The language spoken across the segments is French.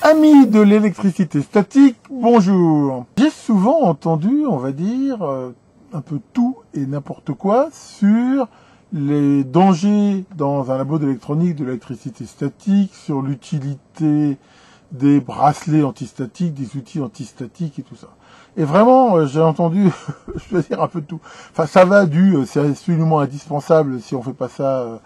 Amis de l'électricité statique, bonjour. J'ai souvent entendu, on va dire, un peu tout et n'importe quoi sur les dangers dans un labo d'électronique de l'électricité statique, sur l'utilité des bracelets antistatiques, des outils antistatiques et tout ça. Et vraiment, j'ai entendu, je veux dire un peu de tout. Enfin, ça va c'est absolument indispensable, si on fait pas ça,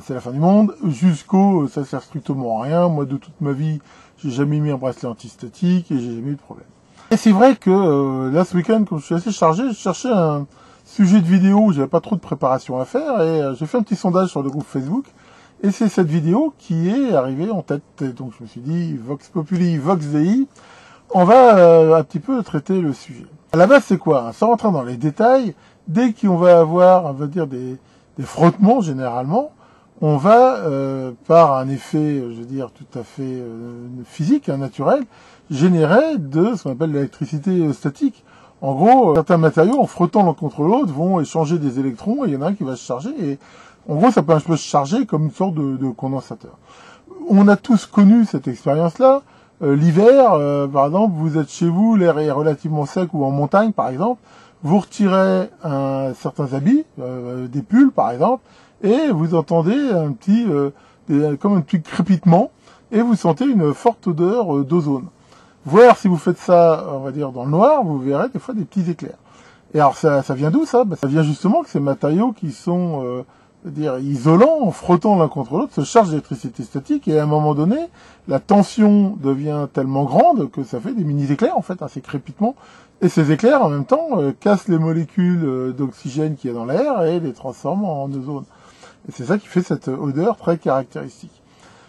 c'est la fin du monde, jusqu'au, ça sert strictement à rien. Moi, de toute ma vie, j'ai jamais mis un bracelet antistatique et j'ai jamais eu de problème. Et c'est vrai que là, ce week-end, quand je suis assez chargé, je cherchais un sujet de vidéo où j'avais pas trop de préparation à faire et j'ai fait un petit sondage sur le groupe Facebook. Et c'est cette vidéo qui est arrivée en tête. Et donc je me suis dit, Vox Populi, Vox Dei, on va un petit peu traiter le sujet. À la base, c'est quoi? Sans rentrer dans les détails, dès qu'on va avoir, on va dire, des frottements généralement, on va, par un effet, je veux dire, tout à fait physique, naturel, générer de ce qu'on appelle l'électricité statique. En gros, certains matériaux, en frottant l'un contre l'autre, vont échanger des électrons et il y en a un qui va se charger. Et en gros, ça peut un peu se charger comme une sorte de condensateur. On a tous connu cette expérience-là. L'hiver, par exemple, vous êtes chez vous, l'air est relativement sec ou en montagne, par exemple. Vous retirez certains habits, des pulls, par exemple, et vous entendez un petit, comme un petit crépitement, et vous sentez une forte odeur d'ozone. Voir si vous faites ça, on va dire, dans le noir, vous verrez des fois des petits éclairs. Et alors, ça vient d'où, ça? Ça vient justement que ces matériaux qui sont, dire isolants, en frottant l'un contre l'autre, se chargent d'électricité statique, et à un moment donné, la tension devient tellement grande que ça fait des mini-éclairs, en fait, ces crépitements. Et ces éclairs, en même temps, cassent les molécules d'oxygène qu'il y a dans l'air et les transforment en ozone. Et c'est ça qui fait cette odeur très caractéristique.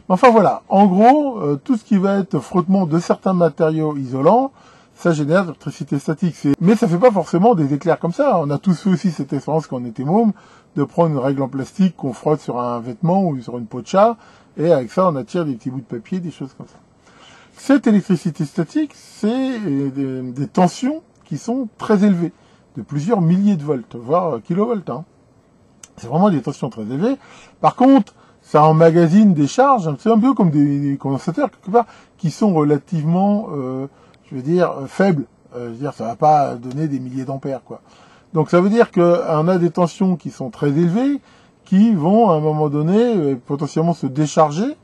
Mais enfin voilà, en gros, tout ce qui va être frottement de certains matériaux isolants, ça génère de l'électricité statique. Mais ça fait pas forcément des éclairs comme ça. On a tous fait aussi cette expérience quand on était môme, de prendre une règle en plastique qu'on frotte sur un vêtement ou sur une peau de chat, et avec ça on attire des petits bouts de papier, des choses comme ça. Cette électricité statique, c'est des tensions qui sont très élevées, de plusieurs milliers de volts, voire kilovolts. C'est vraiment des tensions très élevées. Par contre, ça emmagasine des charges, c'est un peu comme des condensateurs, quelque part, qui sont relativement, je veux dire, faibles. Je veux dire, ça va pas donner des milliers d'ampères, quoi. Donc ça veut dire qu'on a des tensions qui sont très élevées, qui vont, à un moment donné, potentiellement se décharger,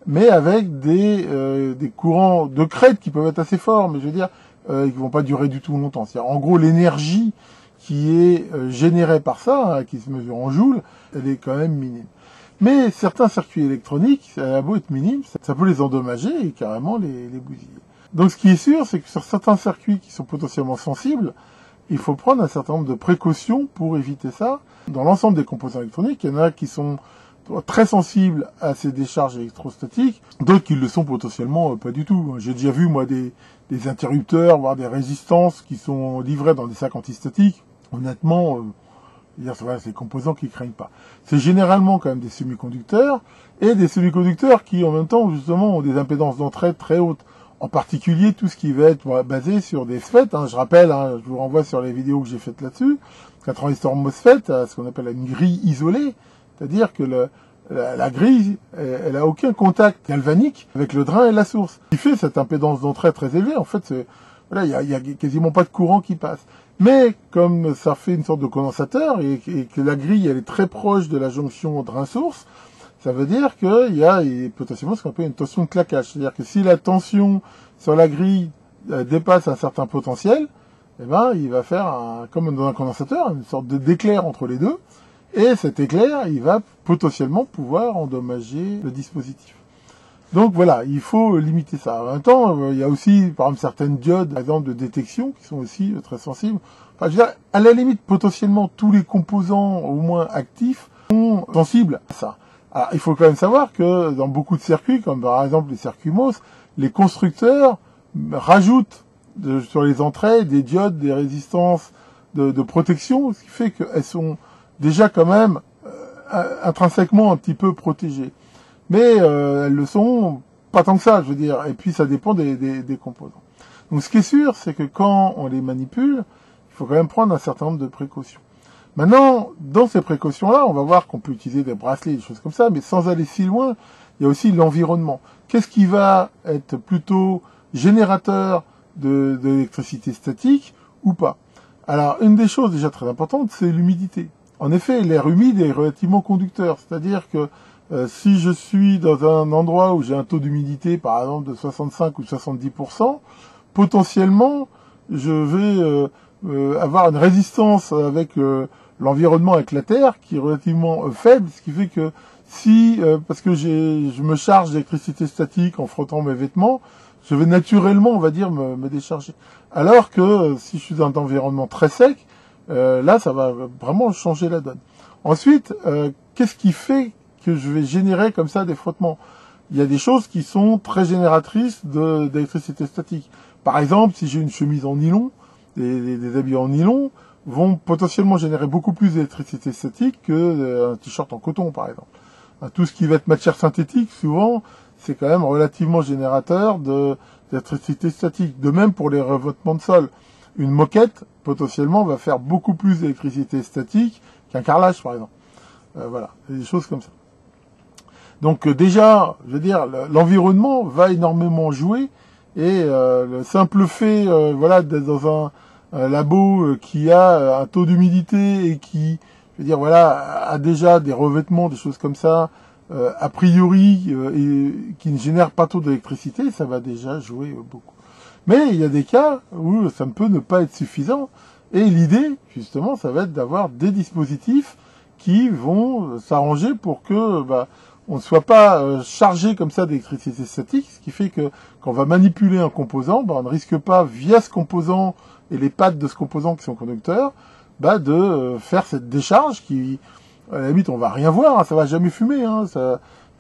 mais avec des courants de crête qui peuvent être assez forts, mais je veux dire, qui vont pas durer du tout longtemps. C'est-à-dire, en gros, l'énergie qui est générée par ça, qui se mesure en joules, elle est quand même minime. Mais certains circuits électroniques, ça a beau être minime, ça peut les endommager et carrément les bousiller. Donc ce qui est sûr, c'est que sur certains circuits qui sont potentiellement sensibles, il faut prendre un certain nombre de précautions pour éviter ça. Dans l'ensemble des composants électroniques, il y en a qui sont très sensibles à ces décharges électrostatiques, d'autres qui le sont potentiellement pas du tout. J'ai déjà vu, moi, des interrupteurs, voire des résistances qui sont livrés dans des sacs antistatiques. Honnêtement, c'est des composants qui craignent pas. C'est généralement quand même des semi-conducteurs, et des semi-conducteurs qui, en même temps, justement, ont des impédances d'entrée très hautes. En particulier, tout ce qui va être basé sur des FET. Je rappelle, je vous renvoie sur les vidéos que j'ai faites là-dessus, qu'un transistor MOSFET, ce qu'on appelle une grille isolée, c'est-à-dire que la grille, elle a aucun contact galvanique avec le drain et la source. Ce qui fait cette impédance d'entrée très élevée, en fait, il y a quasiment pas de courant qui passe. Mais comme ça fait une sorte de condensateur et que la grille elle est très proche de la jonction drain-source, ça veut dire qu'il y a potentiellement ce qu'on appelle une tension de claquage. C'est-à-dire que si la tension sur la grille dépasse un certain potentiel, eh ben, il va faire, comme dans un condensateur, une sorte d'éclair entre les deux. Et cet éclair, il va potentiellement pouvoir endommager le dispositif. Donc voilà, il faut limiter ça. En même temps, il y a aussi, par exemple, certaines diodes, par exemple, de détection, qui sont aussi très sensibles. Enfin, je veux dire, à la limite, potentiellement, tous les composants, au moins actifs, sont sensibles à ça. Alors, il faut quand même savoir que dans beaucoup de circuits, comme par exemple les circuits MOS, les constructeurs rajoutent sur les entrées des diodes, des résistances de protection, ce qui fait qu'elles sont déjà quand même intrinsèquement un petit peu protégées. Mais elles le sont pas tant que ça, je veux dire. Et puis ça dépend des composants. Donc ce qui est sûr, c'est que quand on les manipule, il faut quand même prendre un certain nombre de précautions. Maintenant, dans ces précautions-là, on va voir qu'on peut utiliser des bracelets, des choses comme ça, mais sans aller si loin. il y a aussi l'environnement. Qu'est-ce qui va être plutôt générateur d'électricité statique ou pas? Alors, une des choses déjà très importantes, c'est l'humidité. En effet, l'air humide est relativement conducteur, c'est-à-dire que si je suis dans un endroit où j'ai un taux d'humidité, par exemple, de 65 ou 70%, potentiellement, je vais avoir une résistance avec l'environnement, avec la Terre, qui est relativement faible, ce qui fait que si, parce que je me charge d'électricité statique en frottant mes vêtements, je vais naturellement, on va dire, me décharger. Alors que si je suis dans un environnement très sec, là, ça va vraiment changer la donne. Ensuite, qu'est-ce qui fait que je vais générer comme ça des frottements? Il y a des choses qui sont très génératrices d'électricité statique. Par exemple, si j'ai une chemise en nylon, des habits en nylon vont potentiellement générer beaucoup plus d'électricité statique qu'un t-shirt en coton, par exemple. Tout ce qui va être matière synthétique, souvent, c'est quand même relativement générateur d'électricité statique. De même pour les revêtements de sol. Une moquette, potentiellement, va faire beaucoup plus d'électricité statique qu'un carrelage, par exemple. Voilà, des choses comme ça. Donc déjà, je veux dire, l'environnement va énormément jouer et le simple fait, voilà, d'être dans un labo qui a un taux d'humidité et qui, je veux dire, voilà, a déjà des revêtements, des choses comme ça, a priori, et qui ne génèrent pas trop d'électricité, ça va déjà jouer beaucoup. Mais il y a des cas où ça ne peut ne pas être suffisant. Et l'idée, justement, ça va être d'avoir des dispositifs qui vont s'arranger pour que on ne soit pas chargé comme ça d'électricité statique, ce qui fait que quand on va manipuler un composant, on ne risque pas, via ce composant et les pattes de ce composant qui sont conducteurs, de faire cette décharge qui, à la limite, on va rien voir, hein, ça va jamais fumer, hein,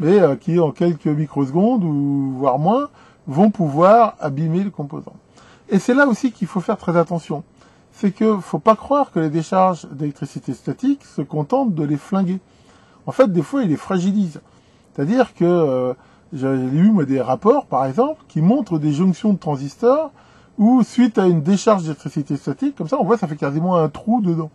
mais qui, en quelques microsecondes, ou voire moins, vont pouvoir abîmer le composant. Et c'est là aussi qu'il faut faire très attention. C'est que faut pas croire que les décharges d'électricité statique se contentent de les flinguer. En fait, des fois, ils les fragilisent. C'est-à-dire que j'ai lu moi des rapports, par exemple, qui montrent des jonctions de transistors où, suite à une décharge d'électricité statique, comme ça, on voit ça fait quasiment un trou dedans.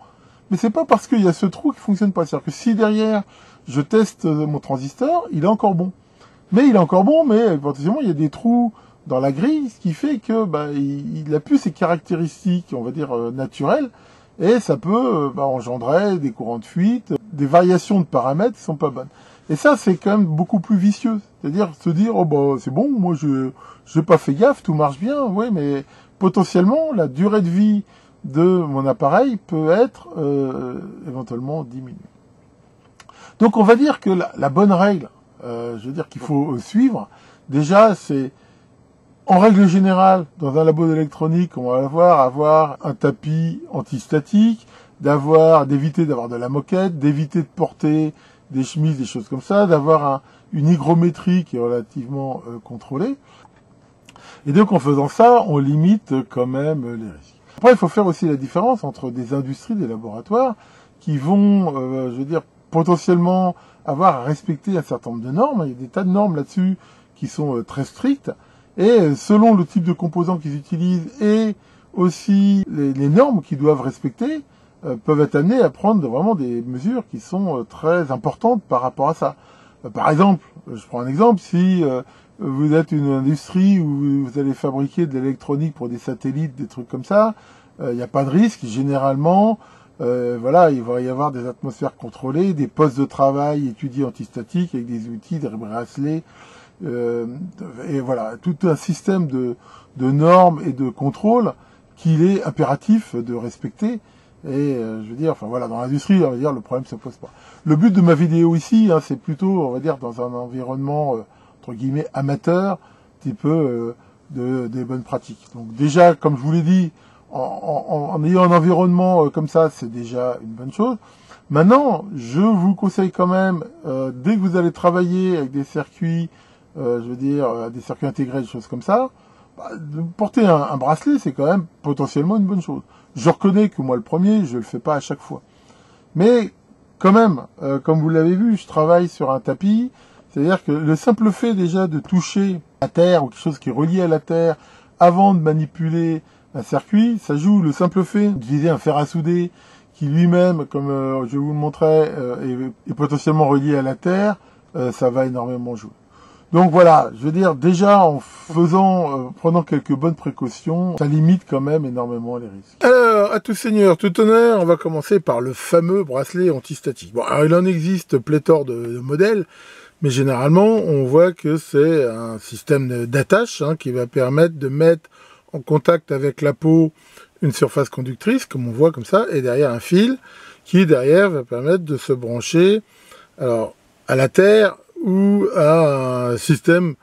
Mais c'est pas parce qu'il y a ce trou qui fonctionne pas. C'est-à-dire que si derrière, je teste mon transistor, il est encore bon. Mais il est encore bon, mais potentiellement, il y a des trous dans la grille, ce qui fait que il a plus ses caractéristiques, on va dire, naturelles, et ça peut engendrer des courants de fuite, des variations de paramètres qui sont pas bonnes. Et ça, c'est quand même beaucoup plus vicieux. C'est-à-dire se dire, oh c'est bon, moi je n'ai pas fait gaffe, tout marche bien, oui, mais potentiellement, la durée de vie de mon appareil peut être éventuellement diminuée. Donc on va dire que la bonne règle, je veux dire qu'il faut suivre, déjà c'est, en règle générale, dans un labo d'électronique, on va avoir un tapis antistatique, d'éviter d'avoir de la moquette, d'éviter de porter des chemises, des choses comme ça, d'avoir une hygrométrie qui est relativement contrôlée. Et donc en faisant ça, on limite quand même les risques. Après, il faut faire aussi la différence entre des industries, des laboratoires, qui vont, je veux dire, potentiellement avoir à respecter un certain nombre de normes. Il y a des tas de normes là-dessus qui sont très strictes. Et selon le type de composants qu'ils utilisent et aussi les normes qu'ils doivent respecter, peuvent être amenés à prendre vraiment des mesures qui sont très importantes par rapport à ça. Par exemple, je prends un exemple, si vous êtes une industrie où vous allez fabriquer de l'électronique pour des satellites, des trucs comme ça, il n'y a pas de risque. Généralement, voilà, il va y avoir des atmosphères contrôlées, des postes de travail étudiés antistatiques avec des outils, des bracelets, et voilà, tout un système de normes et de contrôle qu'il est impératif de respecter. Et je veux dire, enfin voilà, dans l'industrie, on va dire, le problème se pose pas. Le but de ma vidéo ici, hein, c'est plutôt, on va dire, dans un environnement entre guillemets amateur, un petit peu des bonnes pratiques. Donc déjà, comme je vous l'ai dit, en ayant un environnement comme ça, c'est déjà une bonne chose. Maintenant, je vous conseille quand même, dès que vous allez travailler avec des circuits, je veux dire, des circuits intégrés, des choses comme ça, de porter un bracelet, c'est quand même potentiellement une bonne chose. Je reconnais que moi, le premier, je le fais pas à chaque fois. Mais, quand même, comme vous l'avez vu, je travaille sur un tapis, c'est-à-dire que le simple fait déjà de toucher la terre ou quelque chose qui est relié à la terre avant de manipuler un circuit, ça joue. Le simple fait d'utiliser un fer à souder qui lui-même, comme je vous le montrais, est potentiellement relié à la terre, ça va énormément jouer. Donc voilà, je veux dire, déjà en prenant quelques bonnes précautions, ça limite quand même énormément les risques. Alors, à tout seigneur, tout honneur, on va commencer par le fameux bracelet antistatique. Bon, alors il en existe pléthore de modèles, mais généralement, on voit que c'est un système d'attache qui va permettre de mettre en contact avec la peau une surface conductrice, comme on voit comme ça, et derrière un fil qui, derrière, va permettre de se brancher alors, à la terre ou à un système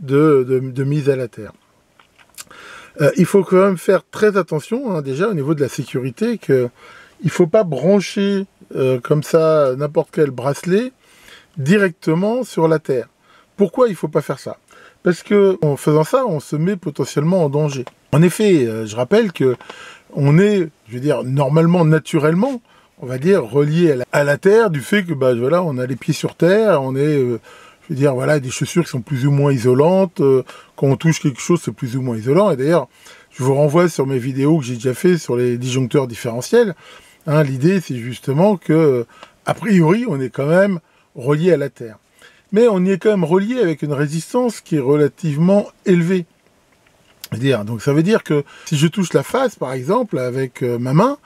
de mise à la terre. Il faut quand même faire très attention, déjà, au niveau de la sécurité, qu'il ne faut pas brancher comme ça n'importe quel bracelet directement sur la terre. Pourquoi il ne faut pas faire ça? Parce que en faisant ça, on se met potentiellement en danger. En effet, je rappelle que on est, je veux dire, normalement, naturellement, on va dire, relié à la terre, du fait que, voilà, on a les pieds sur terre, on est, je veux dire, voilà, des chaussures qui sont plus ou moins isolantes, quand on touche quelque chose, c'est plus ou moins isolant, et d'ailleurs, je vous renvoie sur mes vidéos que j'ai déjà fait sur les disjoncteurs différentiels. L'idée, c'est justement que, a priori, on est quand même relié à la terre. Mais on y est quand même relié avec une résistance qui est relativement élevée. Donc ça veut dire que si je touche la face, par exemple, avec ma main,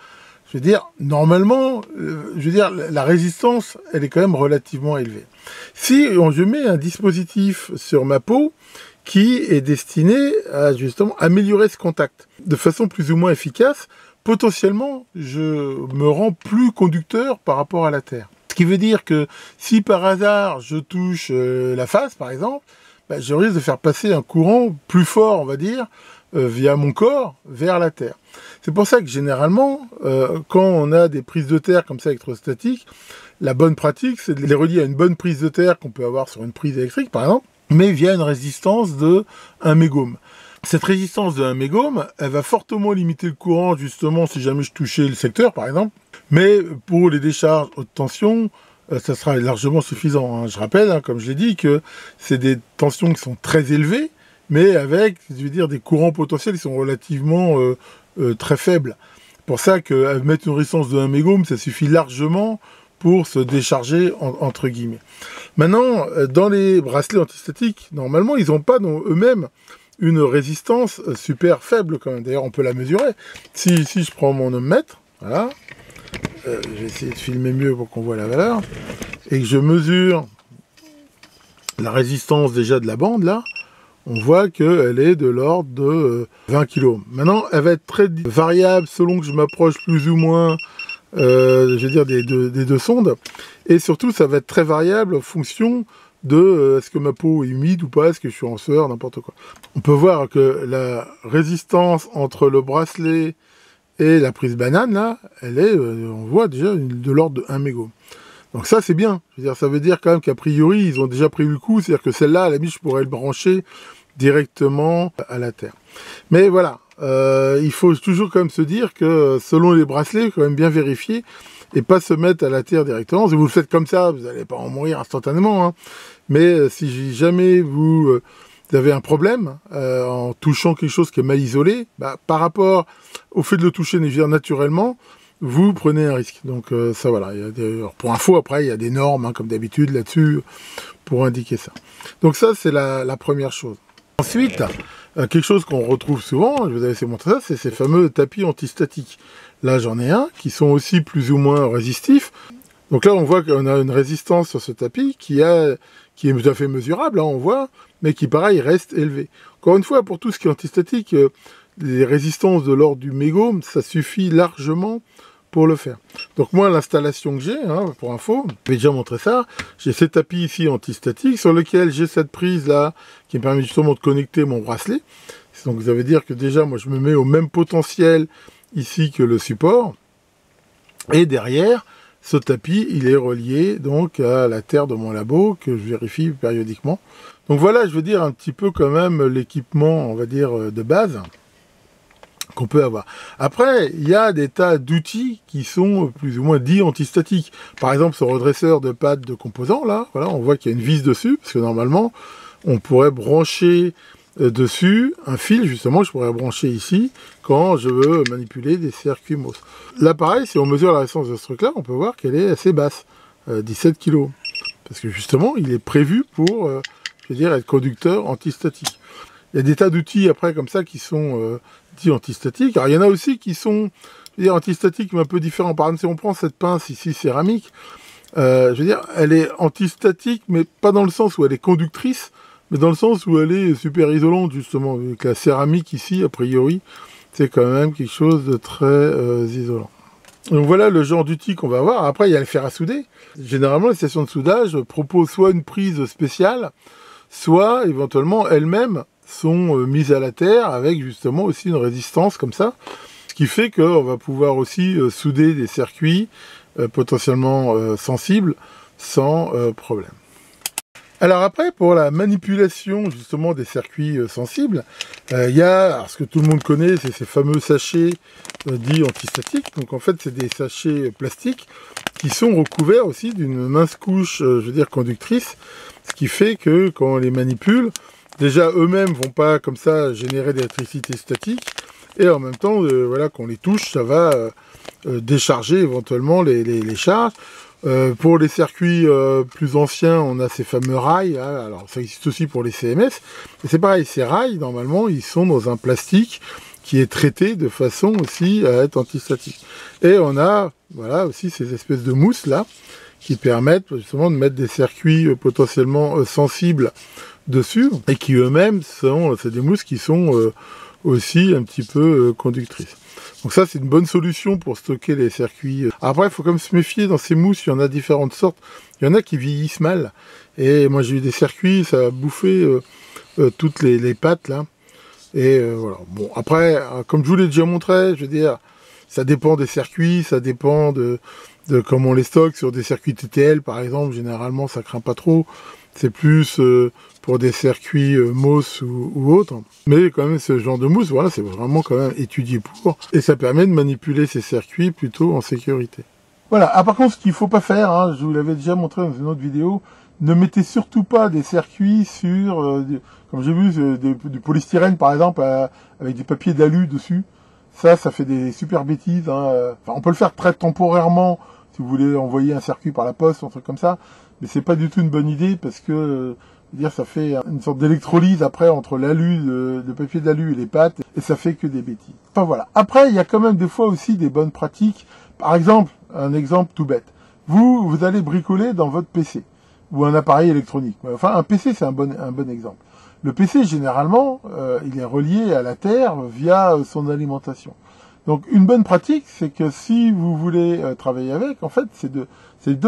je veux dire, normalement, la résistance, elle est quand même relativement élevée. Si je mets un dispositif sur ma peau qui est destiné à justement améliorer ce contact de façon plus ou moins efficace, potentiellement, je me rends plus conducteur par rapport à la terre. Ce qui veut dire que si par hasard je touche la face, par exemple, je risque de faire passer un courant plus fort, on va dire, via mon corps, vers la terre. C'est pour ça que généralement, quand on a des prises de terre comme ça électrostatiques, la bonne pratique, c'est de les relier à une bonne prise de terre qu'on peut avoir sur une prise électrique, par exemple, mais via une résistance de 1 mégome. Cette résistance de 1 mégome, elle va fortement limiter le courant, justement, si jamais je touchais le secteur, par exemple. Mais pour les décharges haute tension, ça sera largement suffisant. Je rappelle, comme je l'ai dit, que c'est des tensions qui sont très élevées, mais avec, je veux dire, des courants potentiels qui sont relativement très faibles. C'est pour ça que mettre une résistance de 1 mégome, ça suffit largement pour se décharger, entre guillemets. Maintenant, dans les bracelets antistatiques, normalement, ils n'ont pas eux-mêmes une résistance super faible quand même. D'ailleurs, on peut la mesurer. Si je prends mon ohmmètre, voilà, je vais essayer de filmer mieux pour qu'on voit la valeur, et que je mesure la résistance déjà de la bande, là, on voit qu'elle est de l'ordre de 20 kg. Maintenant, elle va être très variable selon que je m'approche plus ou moins je veux dire des deux sondes, et surtout ça va être très variable en fonction de est-ce que ma peau est humide ou pas, est-ce que je suis en sueur, n'importe quoi. On peut voir que la résistance entre le bracelet et la prise banane, là, elle est, on voit déjà, de l'ordre de 1 mégome. Donc ça, c'est bien. Je veux dire, ça veut dire quand même qu'a priori, ils ont déjà prévu le coup, c'est-à-dire que celle-là, à la limite, je pourrais le brancher directement à la terre. Mais voilà, il faut toujours quand même se dire que selon les bracelets, il faut quand même bien vérifier et pas se mettre à la terre directement. Si vous le faites comme ça, vous n'allez pas en mourir instantanément. Mais si jamais vous avez un problème en touchant quelque chose qui est mal isolé, par rapport au fait de le toucher naturellement, vous prenez un risque. Donc ça, voilà. Pour info, après, il y a des normes, comme d'habitude, là-dessus, pour indiquer ça. Donc ça, c'est la première chose. Ensuite, quelque chose qu'on retrouve souvent, je vous avais montré ça, c'est ces fameux tapis antistatiques. Là, j'en ai un, qui sont aussi plus ou moins résistifs. Donc là, on voit qu'on a une résistance sur ce tapis qui est tout à fait mesurable, on voit, mais qui, pareil, reste élevée. Encore une fois, pour tout ce qui est antistatique, les résistances de l'ordre du mégome, ça suffit largement pour le faire. Donc moi, l'installation que j'ai, pour info, je vais déjà montrer ça, j'ai ces tapis ici antistatiques sur lesquels j'ai cette prise là qui me permet justement de connecter mon bracelet. Donc ça veut dire que déjà, moi, je me mets au même potentiel ici que le support. Et derrière, ce tapis, il est relié donc à la terre de mon labo que je vérifie périodiquement. Donc voilà, je veux dire un petit peu quand même l'équipement, on va dire, de base qu'on peut avoir. Après, il y a des tas d'outils qui sont plus ou moins dits antistatiques. Par exemple, ce redresseur de pattes de composants, là, voilà, on voit qu'il y a une vis dessus, parce que normalement, on pourrait brancher dessus un fil, justement, je pourrais brancher ici, quand je veux manipuler des circuits MOS. Là, pareil, si on mesure la résistance de ce truc-là, on peut voir qu'elle est assez basse, 17 kg. Parce que justement, il est prévu pour, je veux dire, être conducteur antistatique. Il y a des tas d'outils après comme ça qui sont dits antistatiques. Alors il y en a aussi qui sont, je veux dire, antistatiques mais un peu différents. Par exemple, si on prend cette pince ici céramique, je veux dire, elle est antistatique, mais pas dans le sens où elle est conductrice, mais dans le sens où elle est super isolante, justement. Avec la céramique ici, a priori, c'est quand même quelque chose de très isolant. Donc voilà le genre d'outil qu'on va avoir. Après, il y a le fer à souder. Généralement, les stations de soudage proposent soit une prise spéciale, soit éventuellement elles-mêmes sont mises à la terre avec justement aussi une résistance comme ça. Ce qui fait qu'on va pouvoir aussi souder des circuits potentiellement sensibles sans problème. Alors après, pour la manipulation justement des circuits sensibles, il y a, alors, ce que tout le monde connaît, c'est ces fameux sachets dits antistatiques. Donc en fait, c'est des sachets plastiques qui sont recouverts aussi d'une mince couche, je veux dire, conductrice, ce qui fait que quand on les manipule, déjà eux-mêmes vont pas comme ça générer d'électricité statique, et en même temps, voilà, quand on les touche, ça va décharger éventuellement les charges. Pour les circuits plus anciens, on a ces fameux rails, hein, alors ça existe aussi pour les CMS, et c'est pareil, ces rails, normalement, ils sont dans un plastique qui est traité de façon aussi à être antistatique. Et on a, voilà, aussi ces espèces de mousses là, qui permettent justement de mettre des circuits potentiellement sensibles dessus, et qui eux-mêmes sont, c'est des mousses qui sont aussi un petit peu conductrices. Donc ça, c'est une bonne solution pour stocker les circuits. Après, il faut quand même se méfier, dans ces mousses, il y en a différentes sortes. Il y en a qui vieillissent mal. Et moi, j'ai eu des circuits, ça a bouffé toutes les pattes, là. Et voilà. Bon, après, comme je vous l'ai déjà montré, je veux dire, ça dépend des circuits, ça dépend de comment on les stocke. Sur des circuits TTL, par exemple, généralement, ça craint pas trop. C'est plus pour des circuits MOS ou autres. Mais quand même, ce genre de mousse, voilà, c'est vraiment quand même étudié pour. Et ça permet de manipuler ces circuits plutôt en sécurité. Voilà. Ah, par contre, ce qu'il faut pas faire, hein, je vous l'avais déjà montré dans une autre vidéo, ne mettez surtout pas des circuits sur, comme j'ai vu, du polystyrène, par exemple, avec du papier d'alu dessus. Ça fait des super bêtises. Hein. Enfin, on peut le faire très temporairement, si vous voulez envoyer un circuit par la poste, un truc comme ça. Mais c'est pas du tout une bonne idée parce que dire ça fait une sorte d'électrolyse après entre l'alu, le papier d'alu et les pattes, et ça fait que des bêtises. Enfin voilà. Après, il y a quand même des fois aussi des bonnes pratiques. Par exemple, un exemple tout bête. Vous allez bricoler dans votre PC ou un appareil électronique. Enfin, un PC, c'est un bon exemple. Le PC, généralement, il est relié à la terre via son alimentation. Donc, une bonne pratique, c'est que si vous voulez travailler avec, en fait, c'est de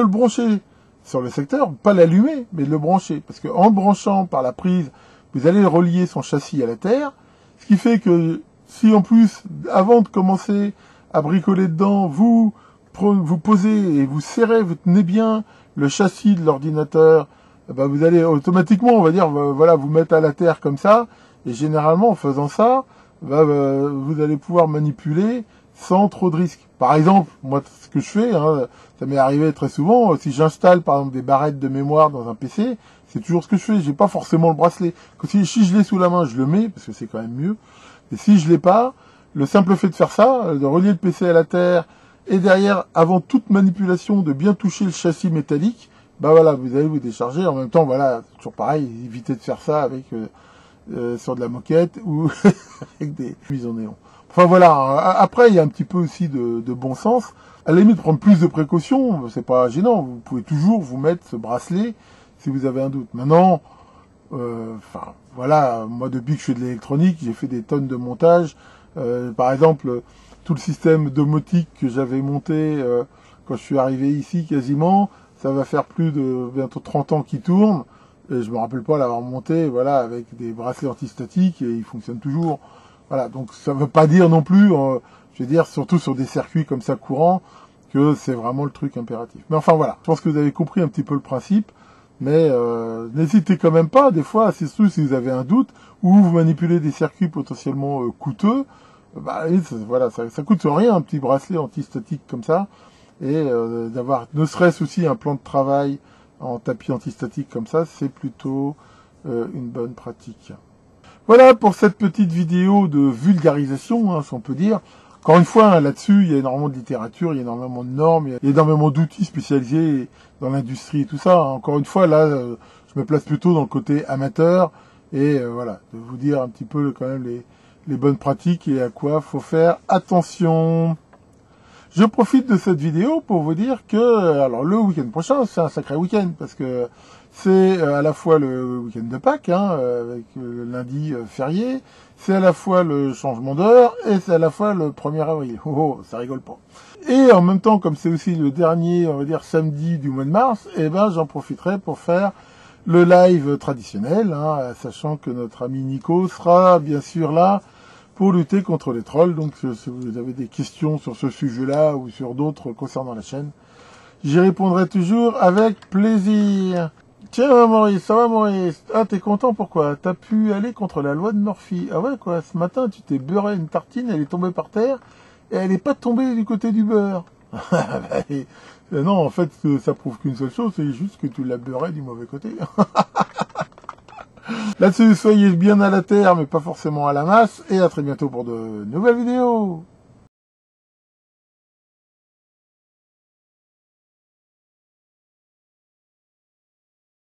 le brancher sur le secteur, pas l'allumer, mais de le brancher. Parce que en le branchant par la prise, vous allez relier son châssis à la terre, ce qui fait que si en plus, avant de commencer à bricoler dedans, vous posez et vous serrez, vous tenez bien le châssis de l'ordinateur, ben vous allez automatiquement, on va dire, voilà, vous mettre à la terre comme ça, et généralement en faisant ça, vous allez pouvoir manipuler sans trop de risques. Par exemple, moi, ce que je fais, hein, ça m'est arrivé très souvent, si j'installe par exemple des barrettes de mémoire dans un PC, c'est toujours ce que je fais, j'ai pas forcément le bracelet. Si je l'ai sous la main, je le mets, parce que c'est quand même mieux. Et si je l'ai pas, le simple fait de faire ça, de relier le PC à la terre, et derrière, avant toute manipulation, de bien toucher le châssis métallique, bah voilà, vous allez vous décharger. En même temps, voilà, toujours pareil, évitez de faire ça avec sur de la moquette ou avec des mises en néon. Enfin voilà, après il y a un petit peu aussi de bon sens. À la limite, prendre plus de précautions, c'est pas gênant. Vous pouvez toujours vous mettre ce bracelet si vous avez un doute. Maintenant, enfin voilà, moi depuis que je fais de l'électronique, j'ai fait des tonnes de montage. Par exemple, tout le système domotique que j'avais monté quand je suis arrivé ici quasiment, ça va faire plus de bientôt 30 ans qu'il tourne. Et je me rappelle pas l'avoir monté, voilà, avec des bracelets antistatiques et il fonctionne toujours. Voilà, donc ça veut pas dire non plus, je veux dire, surtout sur des circuits comme ça courants, que c'est vraiment le truc impératif. Mais enfin voilà, je pense que vous avez compris un petit peu le principe, mais n'hésitez quand même pas, des fois, surtout si vous avez un doute, ou vous manipulez des circuits potentiellement coûteux, bah voilà, ça coûte rien un petit bracelet antistatique comme ça, et d'avoir ne serait-ce aussi un plan de travail en tapis antistatique comme ça, c'est plutôt une bonne pratique. Voilà pour cette petite vidéo de vulgarisation, hein, si on peut dire. Encore une fois, hein, là-dessus, il y a énormément de littérature, il y a énormément de normes, il y a énormément d'outils spécialisés dans l'industrie et tout ça. Encore une fois, là, je me place plutôt dans le côté amateur et voilà, de vous dire un petit peu quand même les bonnes pratiques et à quoi faut faire attention. Je profite de cette vidéo pour vous dire que, alors le week-end prochain, c'est un sacré week-end parce que c'est à la fois le week-end de Pâques, avec le lundi férié, c'est à la fois le changement d'heure et c'est à la fois le 1er avril. Oh, ça rigole pas. Et en même temps, comme c'est aussi le dernier, on va dire, samedi du mois de mars, j'en profiterai pour faire le live traditionnel, sachant que notre ami Nico sera bien sûr là pour lutter contre les trolls. Donc si vous avez des questions sur ce sujet-là ou sur d'autres concernant la chaîne, j'y répondrai toujours avec plaisir. Tiens Maurice, ça va Maurice? Ah, t'es content, pourquoi? T'as pu aller contre la loi de Murphy. Ah ouais quoi, ce matin tu t'es beurré une tartine, elle est tombée par terre et elle n'est pas tombée du côté du beurre. Non, en fait ça prouve qu'une seule chose, c'est juste que tu l'as beurré du mauvais côté. Là-dessus, soyez bien à la terre, mais pas forcément à la masse, et à très bientôt pour de nouvelles vidéos.